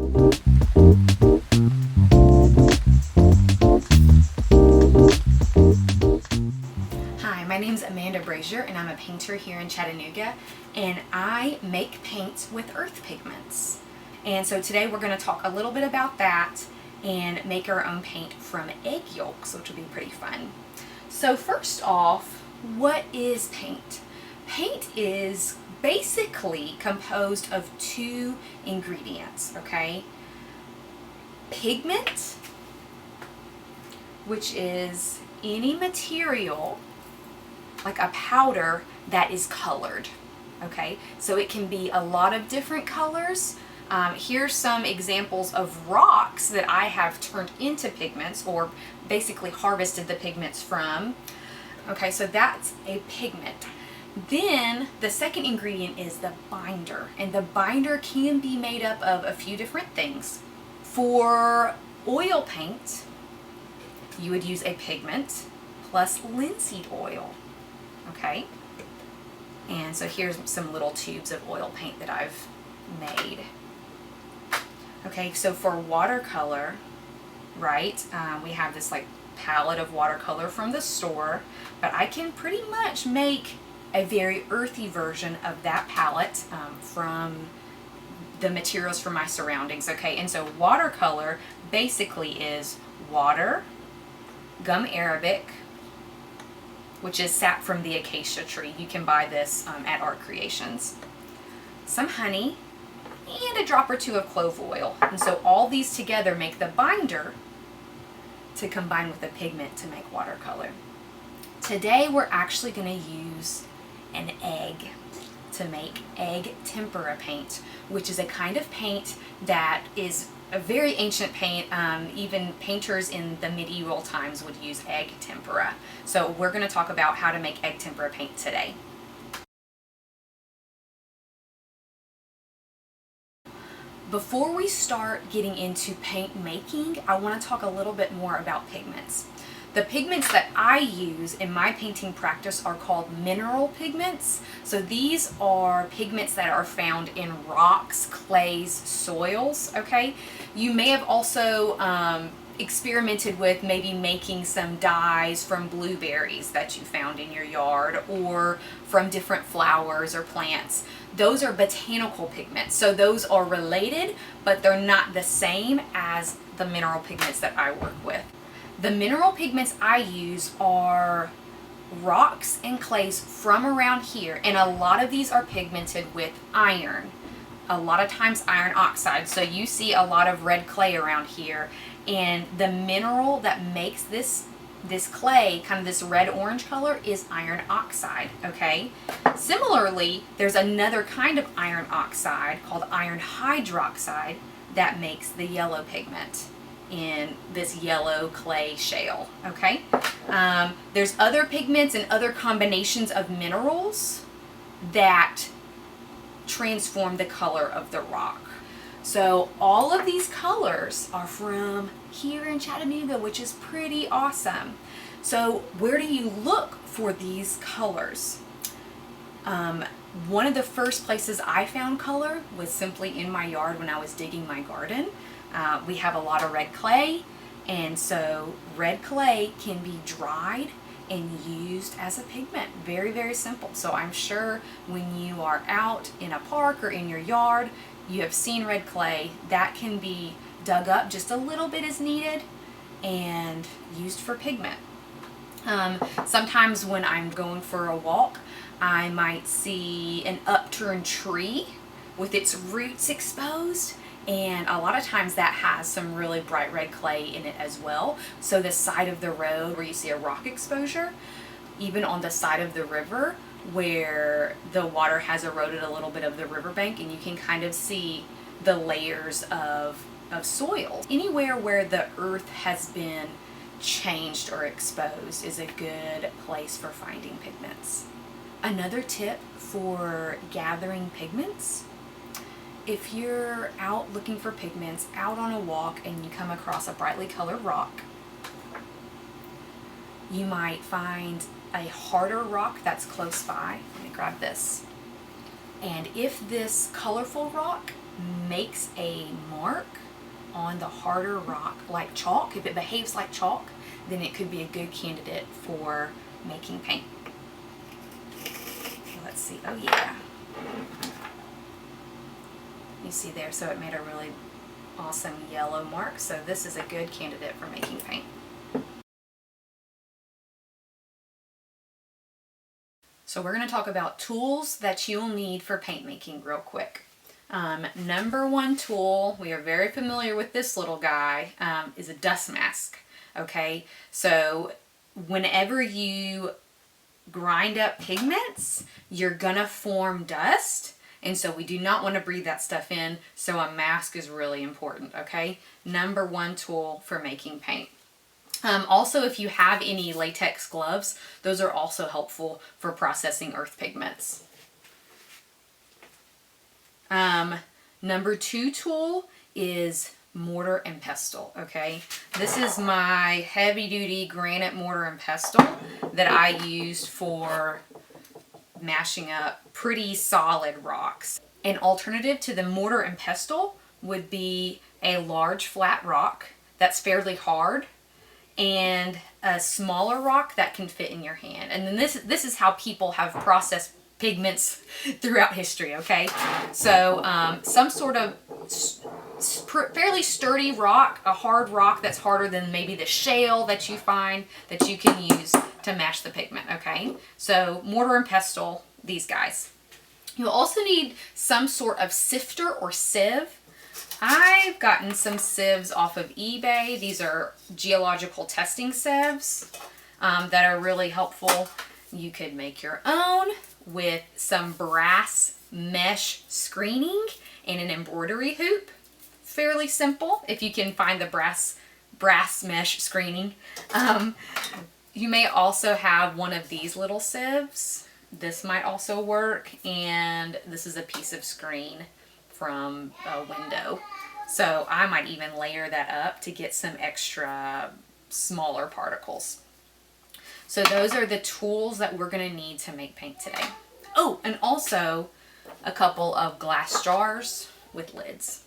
Hi, my name is Brazier and I'm a painter here in Chattanooga, and I make paint with earth pigments. And so today we're going to talk a little bit about that and make our own paint from egg yolks, which will be pretty fun. So first off, what is paint? Paint is basically composed of two ingredients, okay? Pigment, which is any material like a powder that is colored, okay? So it can be a lot of different colors. Here's some examples of rocks that I have turned into pigments, or basically harvested the pigments from. Okay, so that's a pigment. Then the second ingredient is the binder, and the binder can be made up of a few different things. For oil paint, you would use a pigment plus linseed oil, okay? And so here's some little tubes of oil paint that I've made. Okay, so for watercolor, right, we have this like palette of watercolor from the store, but I can pretty much make a very earthy version of that palette from the materials from my surroundings, okay? And so watercolor basically is water, gum arabic, which is sap from the acacia tree. You can buy this at Art Creations. Some honey, and a drop or two of clove oil. And so all these together make the binder to combine with the pigment to make watercolor. Today we're actually going to use an egg to make egg tempera paint, which is a kind of paint that is a very ancient paint. Even painters in the medieval times would use egg tempera. So we're going to talk about how to make egg tempera paint today. Before we start getting into paint making, I want to talk a little bit more about pigments. The pigments that I use in my painting practice are called mineral pigments. So these are pigments that are found in rocks, clays, soils, okay? You may have also experimented with maybe making some dyes from blueberries that you found in your yard, or from different flowers or plants. Those are botanical pigments, so those are related, but they're not the same as the mineral pigments that I work with. The mineral pigments I use are rocks and clays from around here, and a lot of these are pigmented with iron. A lot of times iron oxide, so you see a lot of red clay around here, and the mineral that makes this clay, kind of this red-orange color, is iron oxide, okay? Similarly, there's another kind of iron oxide called iron hydroxide that makes the yellow pigment in this yellow clay shale, okay? There's other pigments and other combinations of minerals that transform the color of the rock. So all of these colors are from here in Chattanooga, which is pretty awesome. So where do you look for these colors? One of the first places I found color was simply in my yard when I was digging my garden. We have a lot of red clay, and so red clay can be dried and used as a pigment. Very, very simple. So I'm sure when you are out in a park or in your yard, you have seen red clay. That can be dug up, just a little bit is needed, and used for pigment. Sometimes when I'm going for a walk, I might see an upturned tree with its roots exposed, and a lot of times that has some really bright red clay in it as well. So the side of the road where you see a rock exposure, even on the side of the river where the water has eroded a little bit of the riverbank, and you can kind of see the layers of soil. Anywhere where the earth has been changed or exposed is a good place for finding pigments. Another tip for gathering pigments: if you're out looking for pigments, out on a walk, and you come across a brightly colored rock, you might find a harder rock that's close by. Let me grab this. And if this colorful rock makes a mark on the harder rock like chalk, if it behaves like chalk, then it could be a good candidate for making paint. Let's see, oh yeah. You see there, so it made a really awesome yellow mark, so this is a good candidate for making paint. So we're going to talk about tools that you'll need for paint making real quick. Number one tool, we are very familiar with this little guy, is a dust mask. Okay, so whenever you grind up pigments, you're gonna form dust, and so we do not want to breathe that stuff in, so a mask is really important. Okay, number one tool for making paint. Also, if you have any latex gloves, those are also helpful for processing earth pigments. Number two tool is mortar and pestle. Okay, this is my heavy duty granite mortar and pestle that I used for mashing up pretty solid rocks. An alternative to the mortar and pestle would be a large flat rock that's fairly hard and a smaller rock that can fit in your hand. And then this is how people have processed pigments throughout history. Okay, so some sort of fairly sturdy rock, a hard rock that's harder than maybe the shale that you find that you can use to mash the pigment. Okay, so mortar and pestle, these guys. You'll also need some sort of sifter or sieve. I've gotten some sieves off of eBay. These are geological testing sieves that are really helpful. You could make your own with some brass mesh screening and an embroidery hoop. Fairly simple if you can find the brass mesh screening. You may also have one of these little sieves. This might also work, and this is a piece of screen from a window. So I might even layer that up to get some extra smaller particles. So those are the tools that we're going to need to make paint today. Oh, and also a couple of glass jars with lids.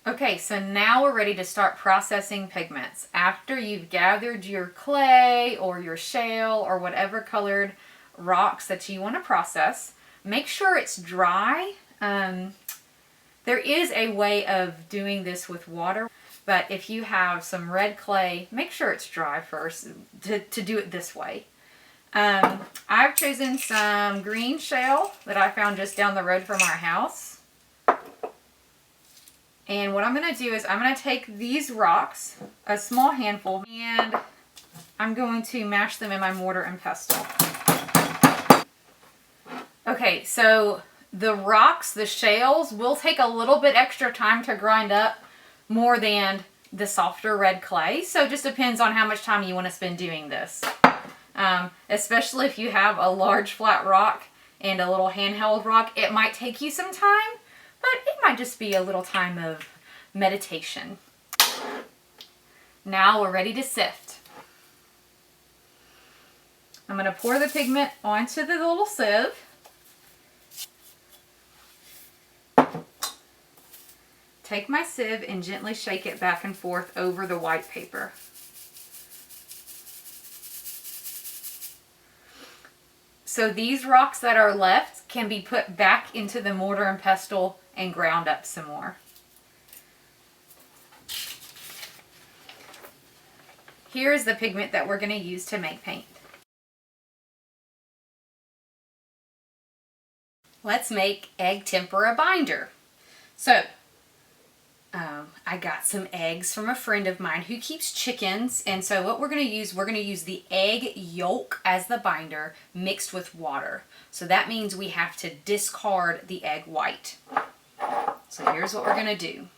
Okay, so now we're ready to start processing pigments. After you've gathered your clay or your shale or whatever colored rocks that you want to process, make sure it's dry. There is a way of doing this with water, but if you have some red clay, make sure it's dry first to do it this way. I've chosen some green shale that I found just down the road from our house. And what I'm going to do is I'm going to take these rocks, a small handful, and I'm going to mash them in my mortar and pestle. Okay, so the rocks, the shales, will take a little bit extra time to grind up more than the softer red clay. So it just depends on how much time you want to spend doing this. Especially if you have a large flat rock and a little handheld rock, it might take you some time, but it might just be a little time of meditation. Now we're ready to sift. I'm going to pour the pigment onto the little sieve. Take my sieve and gently shake it back and forth over the white paper. So these rocks that are left can be put back into the mortar and pestle and ground up some more. Here is the pigment that we're going to use to make paint. Let's make egg tempera binder. So, I got some eggs from a friend of mine who keeps chickens, and so what we're going to use the egg yolk as the binder mixed with water. So that means we have to discard the egg white. So here's what we're going to do.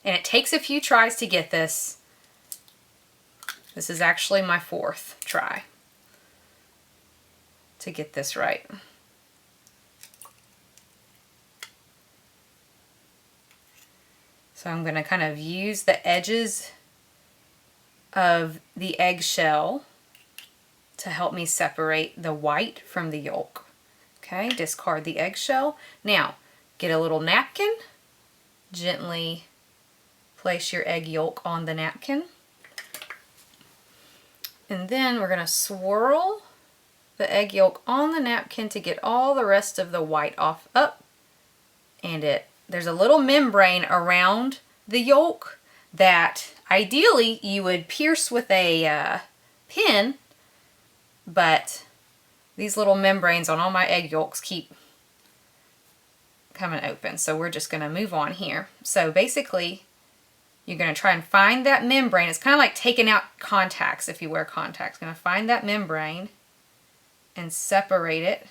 And it takes a few tries to get this. This is actually my fourth try to get this right. So I'm going to kind of use the edges of the eggshell to help me separate the white from the yolk. Okay, discard the eggshell. Now, get a little napkin, gently place your egg yolk on the napkin. And then we're going to swirl the egg yolk on the napkin to get all the rest of the white off up. And there's a little membrane around the yolk that ideally you would pierce with a pin, but these little membranes on all my egg yolks keep coming open. So we're just going to move on here. So basically, you're going to try and find that membrane. It's kind of like taking out contacts if you wear contacts. Going to find that membrane and separate it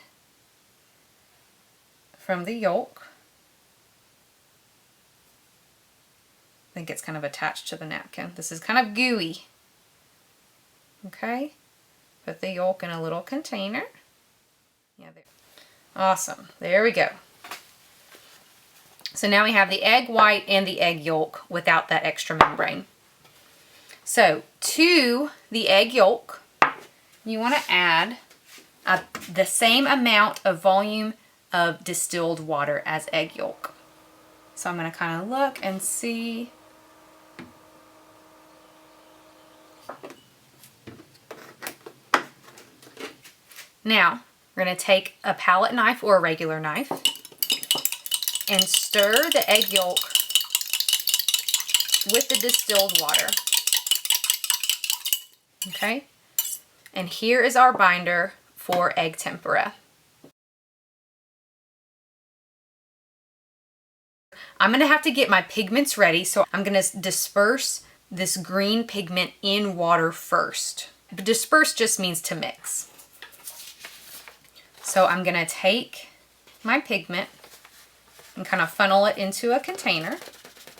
from the yolk. I think it's kind of attached to the napkin. This is kind of gooey. Okay, put the yolk in a little container. Yeah, there. Awesome. There we go. So now we have the egg white and the egg yolk without that extra membrane. So to the egg yolk, you want to add the same amount of volume of distilled water as egg yolk. So I'm going to kind of look and see. Now, we're going to take a palette knife or a regular knife and stir the egg yolk with the distilled water. Okay? And here is our binder for egg tempera. I'm going to have to get my pigments ready, so I'm going to disperse this green pigment in water first. Disperse just means to mix. So I'm going to take my pigment and kind of funnel it into a container.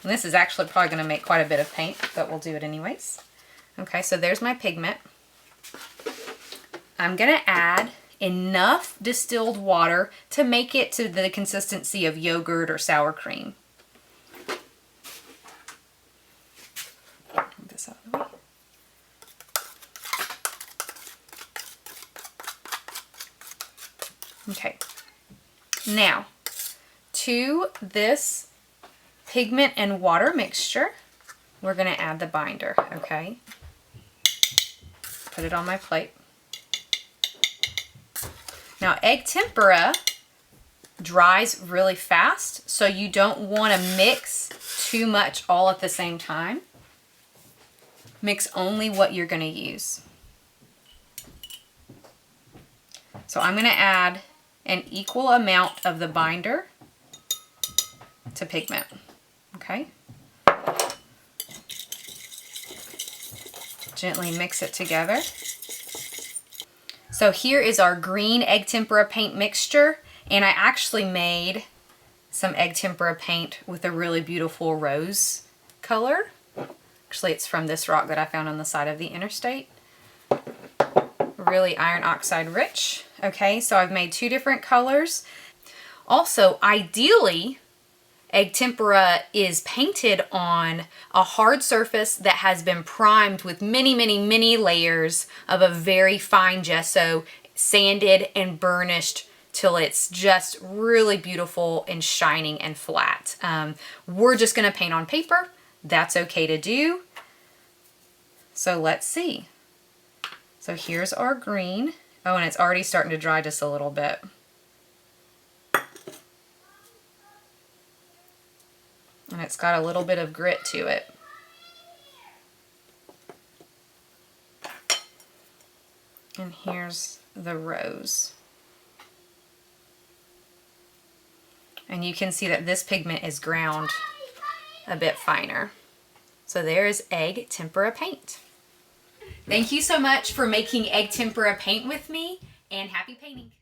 And this is actually probably going to make quite a bit of paint, but we'll do it anyways. Okay, so there's my pigment. I'm going to add enough distilled water to make it to the consistency of yogurt or sour cream. Move this out of the way. Okay, now to this pigment and water mixture, we're going to add the binder, okay? Put it on my plate. Now, egg tempera dries really fast, so you don't want to mix too much all at the same time. Mix only what you're going to use. So I'm going to add an equal amount of the binder to pigment, okay? Gently mix it together. So here is our green egg tempera paint mixture, and I actually made some egg tempera paint with a really beautiful rose color. Actually, it's from this rock that I found on the side of the interstate. Really iron oxide rich. Okay, so I've made 2 different colors. Also, ideally, egg tempera is painted on a hard surface that has been primed with many, many, many layers of a very fine gesso, sanded and burnished till it's just really beautiful and shining and flat. We're just going to paint on paper. That's okay to do. So let's see. So here's our green. Oh, and it's already starting to dry just a little bit. And it's got a little bit of grit to it. And here's the rose. And you can see that this pigment is ground a bit finer. So there's egg tempera paint. Thank you so much for making egg tempera paint with me, and happy painting.